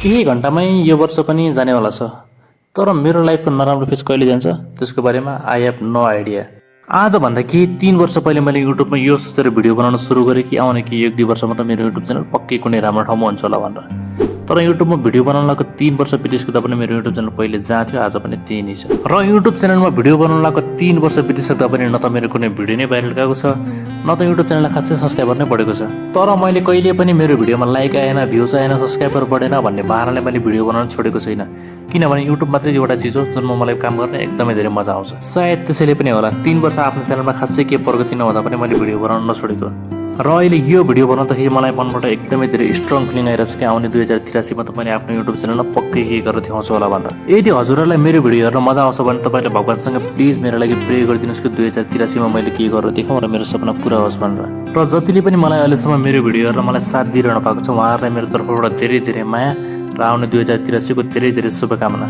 केही घन्टामै यो वर्ष पनि जानेवाला छ। तर मेरो लाइफको नराम्रो फेज कहिले जान्छ त्यसको बारेमा आई हेभ नो आइडिया। आजभन्दा केही 3 वर्ष पहिले मैले युट्युबमा यो सोचेर भिडियो बनाउन सुरु गरेँ कि आउने कि 1-2 वर्षमा त मेरो युट्युब च्यानल पक्कै कुनै राम्रो ठाउँमा हुन्छ होला भनेर। तर युट्युबमा भिडियो बनाउन लागेको 3 वर्ष बितिसक्दा पनि मेरो युट्युब च्यानल पहिले जहाँ थियो आज पनि त्यही नै छ। र युट्युब च्यानलमा भिडियो बनाउन लागेको 3 वर्ष बितिसक्दा पनि न त मेरो कुनै भिडियो नै भाइरल गएको छ, न त युट्युब च्यानललाई खासै सब्स्क्राइबर नै बढेको छ। तर मैले कहिले पनि मेरो भिडियोमा लाइक आएन, भ्युज आएन, सब्स्क्राइबर बढेन भन्ने बहानाले मैले भिडियो बनाउन छोडेको छैन। किनभने युट्युब मात्रै एउटा चिज हो जुनमा मलाई काम गर्न एकदमै धेरै मजा आउँछ। सायद त्यसैले पनि होला 3 वर्ष आफ्नो च्यानलमा खासै के प्रगति नहुँदा पनि मैले भिडियो बनाउन नछोडेको। र अहिले यो भिडियो बनाउँदाखेरि मलाई मनबाट एकदमै धेरै स्ट्रङ फिलिङ आइरहेछ कि आउने 2083 मा त मैले आफ्नो युट्युब च्यानलमा पक्कै के गरेर देखाउँछु होला भनेर। यदि हजुरहरूलाई मेरो भिडियो हेर्न मजा आउँछ भने तपाईँले भगवानसँग प्लिज मेरो लागि प्रे गरिदिनुहोस् कि 2083 मा मैले के गरेर देखाउँ र मेरो सपना पुरा होस् भनेर। र जतिले पनि मलाई अहिलेसम्म मेरो भिडियो हेरेर मलाई साथ दिइरहनु भएको छ उहाँहरूलाई मेरो तर्फबाट धेरै धेरै माया र आउने 2083 को धेरै धेरै शुभकामना।